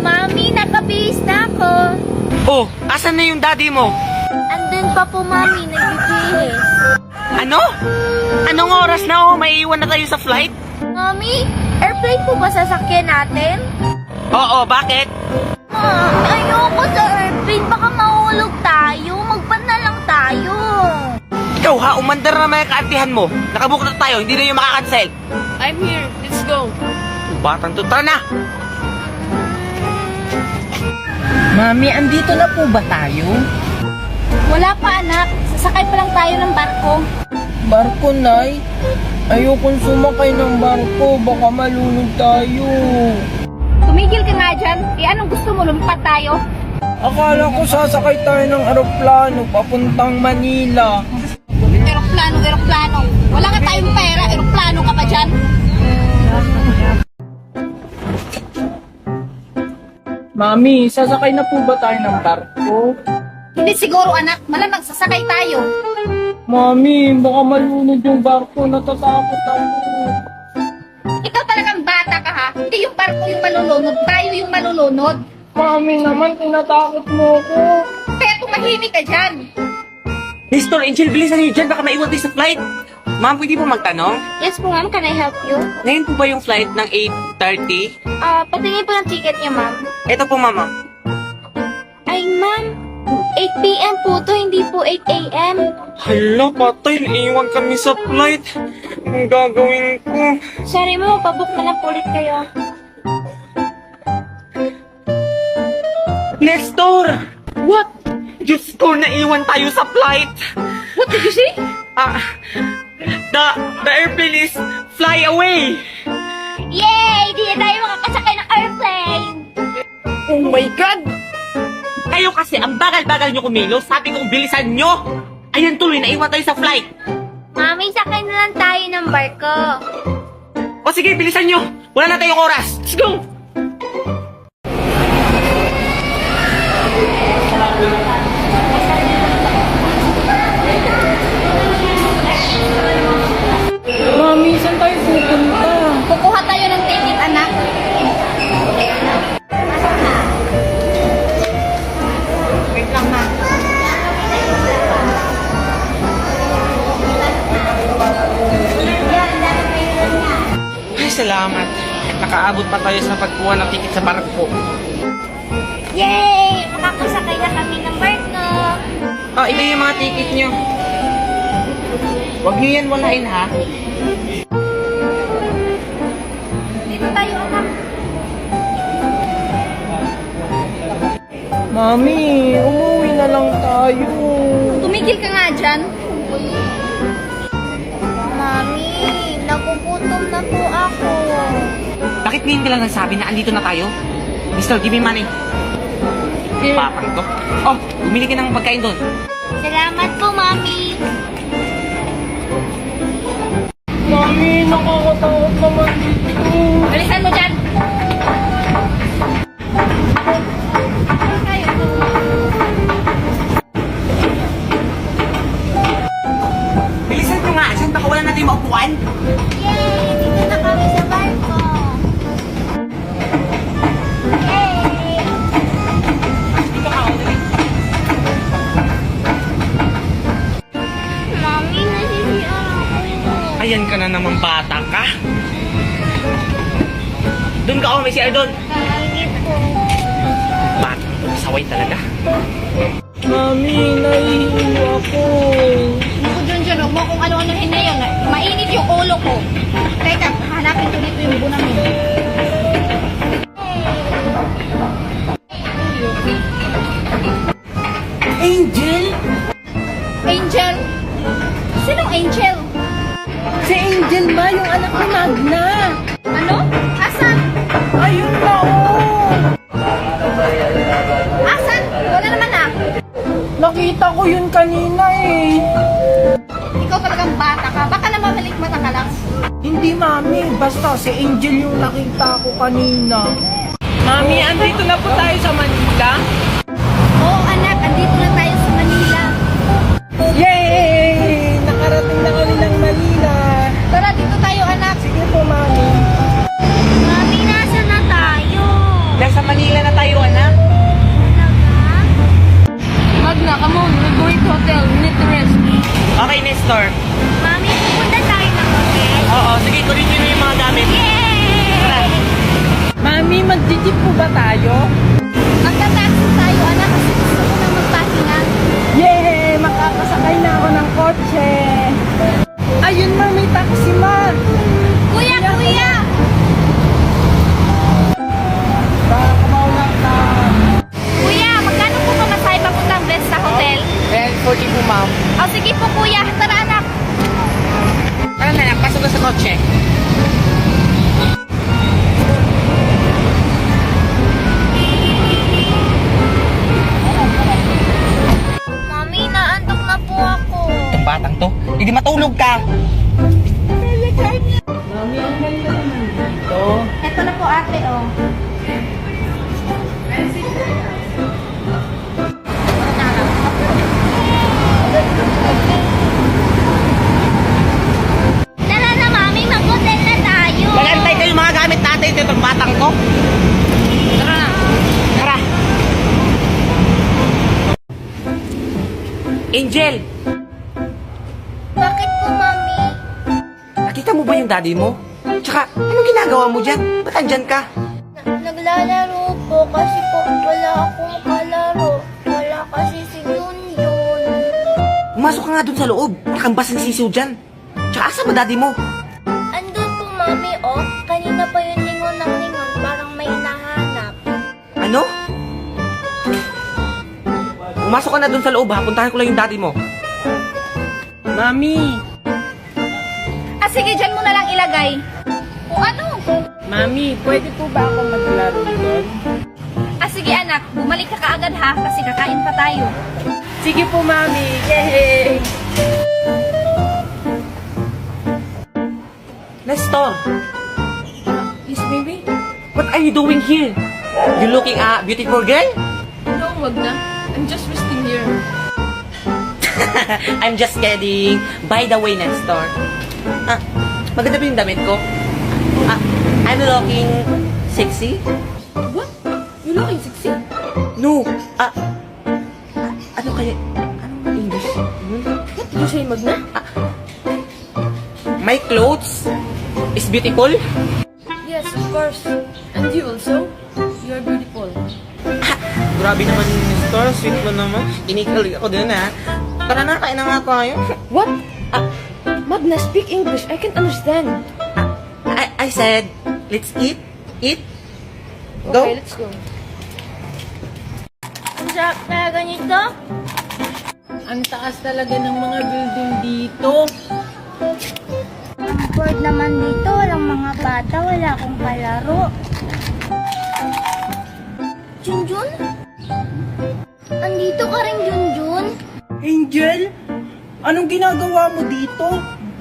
Mami, nakabihis na ako. Oh, asan na yung daddy mo? Andun pa po, Mami, nagbibihis. Ano? Anong oras na oh? May iwan na tayo sa flight? Mami, airplane po ba sasakyan natin? Oo, bakit? Ayoko sa airplane. Baka mahulog tayo. Magban na lang tayo. Ikaw ha, umandar na may kaartihan mo. Nakabook na tayo, hindi na yung makakancel. I'm here. Let's go. Batang to, tara na! Mami, andito na po ba tayo? Wala pa, anak. Sasakay pa lang tayo ng barko. Barko, Nay? Ayokong sumakay ng barko, baka malunod tayo. Tumigil ka nga dyan. Anong gusto mo? Lumipad tayo? Akala ko sasakay tayo ng eroplano papuntang Manila. Eroplano. Wala ka tayong pera. Eroplano ka pa dyan. Mami, sasakay na po ba tayo ng barko? Hindi siguro, anak. Malamang sasakay tayo. Mami, baka malunod yung barko, natatakot ako. Ikaw talagang bata ka, ha? Hindi yung barko yung malulunod. Tayo yung malulunod. Mami naman, tinatakot mo ko. Kaya tumahimik ka dyan. Mr. Angel, bilisan niyo dyan, baka maiwan tayo sa flight. Ma'am, pwede po magtanong? Yes po, ma'am. Can I help you? Ngayon po ba yung flight ng 8:30? Patingin po ng ticket niya, ma'am. Ito po, mama. Ay, ma'am. 8 p.m. po to, hindi po 8 a.m. Hala, patay, naiwan kami sa flight. Anong gagawin ko? Sorry, ma'am. Pabook na lang po ulit kayo. Nestor! What? Diyos ko, naiwan tayo sa flight. What did you say? The airplane is fly away. Yay! Di na tayo makakasakay ng airplane! Oh my God! Kayo kasi, ang bagal-bagal nyo kumilos. Sabi kong bilisan nyo. Ayan tuloy, naiwan tayo sa flight. Mami, sakay na lang tayo ng barko. O sige, bilisan nyo. Wala na tayong oras. Let's go! Mami, saan tayo pupunta? Kukuha tayo ng ticket, anak. Wait lang, ma. Ay, salamat. Nakaabot pa tayo sa pagkuha ng ticket sa barko. Yay! Makakasakay na kami ng barko. Oh, ito yung mga ticket nyo. Huwag nyo yan walain, ha? Dito tayo, anak. Mami, umuwi na lang tayo. Tumigil ka nga dyan. Mami, nagugutom na po ako. Bakit ngayon ka lang nagsabi na andito na tayo? Mister, give me money. Papang to. Oh, bumili ka ng pagkain doon. Salamat po, Mami. Mami, nakakatakot naman dito. Alisan mo dyan. Bilisan nyo nga, saan baka wala na tayong maupuan? Yay! Dito na kami sa barko. Yay! Dito ka, Audrey. Mami, nasisiyan ako. Ayan ka na naman, bata ka. Doon ka, oh, may CR doon. Kainit po. Bata, saway talaga. Mami, naiiwa ako. Ako dyan, huwag mo kung ano-ano na yun. Mainit yung ulo ko. Teka, hanapin ko dito yung bunamin. Angel? Angel? Sinong Angel? Si Angel ba? Yung anak ni Magna. Ano? Asan? Ayun na, oh. Asan? Wala naman ah. Nakita ko yun kanina eh. Ikaw talagang bata ka. Baka naman balik mata ka lang. Hindi, Mami. Basta si Angel yung nakita ko kanina. Mami, andito na po tayo sa Manila. Oo anak, andito na tayo sa Manila. Yay! Nakarating na kami ng Manila. Tara, dito tayo anak. Sige po, Mami. Mami, nasa na tayo? Nasa Manila na hotel. We need to rest. Okay, Nestor. Mami, pupunta tayo ng hotel. Oo, sige, kunin nyo yung mga gamit. Yay! Mami, mag-jeep po ba tayo? Magta-taxi tayo, anak, kasi gusto ko na magpahinga. Yay! Makakasakay na ako ng kotse. Ayun, ma, may taxi, ma. Kuya, kuya! Baka maulang ka. Kuya, magkano po pamasahe papuntang Best sa hotel? 40 po, ma'am. O sige po kuya, tara anak. Tara na, pasok na sa kotse. Mami, naantok na po ako. Yung batang to, hindi matulog ka. Mami, ang ganda naman dito. Ito na po ate, oh. Tara na mami, mag-hotel na tayo. Magantay kayo mga gamit natin dito, batang to. Tara na. Tara. Angel, Bakit po mami? nakita mo ba yung daddy mo? Tsaka, anong ginagawa mo dyan? Ba't andyan ka? Naglalaro po kasi po wala akong kalaro. Wala kasi si Junjun. Pumasok ka nga dun sa loob. Nakambas ng sisiw dyan. Tsaka, asa ba daddy mo? Andun po mami, oh. Kanina pa yung lingon ng lingon. Parang may nahanap. Ano? Pumasok ka na dun sa loob ha. Puntahan ko lang yung daddy mo. Mami, Ah, sige, dyan mo na lang ilagay. O ano? Mami, pwede po ba ako maglaro doon? Ah, sige anak, bumalik ka kaagad ha, kasi kakain pa tayo. Sige po, Mami. Yay! Nestor, Yes, baby? what are you doing here? You looking a beautiful girl? No, wag na. I'm just resting here. I'm just kidding. By the way, Nestor. Maganda ba yung damit ko? I'm looking sexy? What? You looking sexy? No. Ano kaya? Anong English? What did you say, Magna? My clothes is beautiful? Yes, of course. And you also? You are beautiful. Grabe naman, Nestor. Sweet mo naman. Inikali ako din, ha? Tara na, kain na nga tayo. What? Magna, speak English. I can't understand. I said, let's eat. Eat. Go. Okay, let's go. Ang sarap talaga nito. Ang taas talaga ng mga building dito. Ang bored naman dito, walang mga bata, wala akong kalaro. Junjun? Andito ka rin, Junjun? Angel, anong ginagawa mo dito?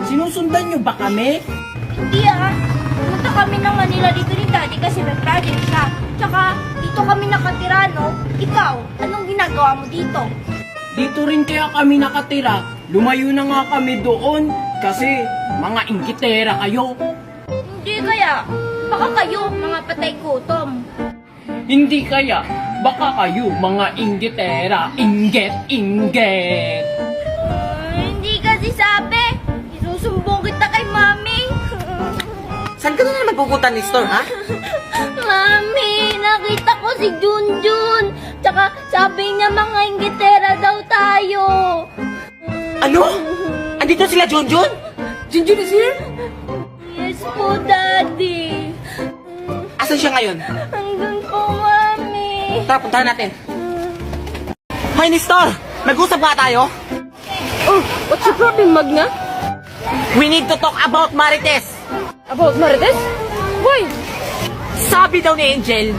Sinusundan niyo ba kami? Hindi ah. Pumunta kami ng Manila dito ni Daddy kasi may project siya. Tsaka, dito kami nakatira, no? Ikaw, anong ginagawa mo dito? Dito rin kaya kami nakatira. Lumayo na nga kami doon kasi mga inggitera kayo. Hindi kaya. Baka kayo, mga patay gutom. Hindi kaya, baka kayo mga inggitera. Inget. Hindi kasi sabi. Isusumbong kita kay Mami. Saan ka na naman pupunta, Nestor, ha? Mami, nakita ko si Junjun. Tsaka sabi niya mga inggitera daw tayo. Ano? Andito sila, Junjun? Junjun is here? Yes po, Daddy. Asan siya ngayon? Hanggang po, Mami. Tara, puntahan natin. Hoy, Nestor! Mag-usap nga tayo. Oh, what's your problem, Magna? We need to talk about Marites. About Marites? Why? Sabi daw ni Angel,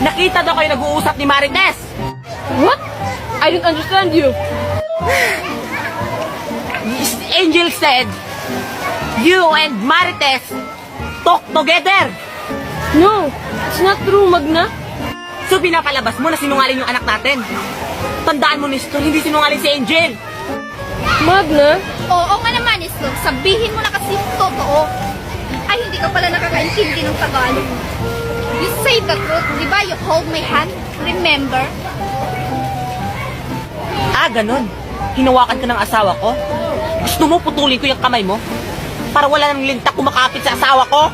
nakita daw kayo nag-uusap ni Marites. What? I don't understand you. Angel said, you and Marites talk together. No, it's not true, Magna. So pinapalabas mo na sinungaling yung anak natin. Tandaan mo, Nestor, hindi sinungaling si Angel. Magna? Oo nga naman, Islog. Sabihin mo na kasi yung totoo. Ay, hindi ka pala nakakaintindi ng Tagalog. You say the truth, di ba? You hold my hand. Remember? Ganun. hinawakan ka ng asawa ko? Gusto mo putulin ko yung kamay mo? Para wala nang lintak kumakapit sa asawa ko?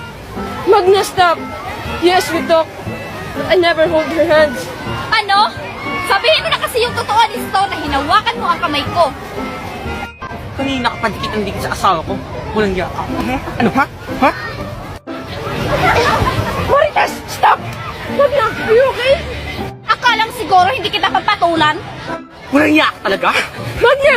Magna, stop! Yes, we talk. But I never hold her hands. Ano? Sabihin mo na kasi yung totoo, Listo, na hinawakan mo ang kamay ko. Kanina ka pa dikit ang dikit sa asawa ko. Walang giya ka. Ano ha? Ha? Marites, stop! Magna, are you okay? Akalang siguro hindi kita papatulan? Walang giya ka talaga? Magna!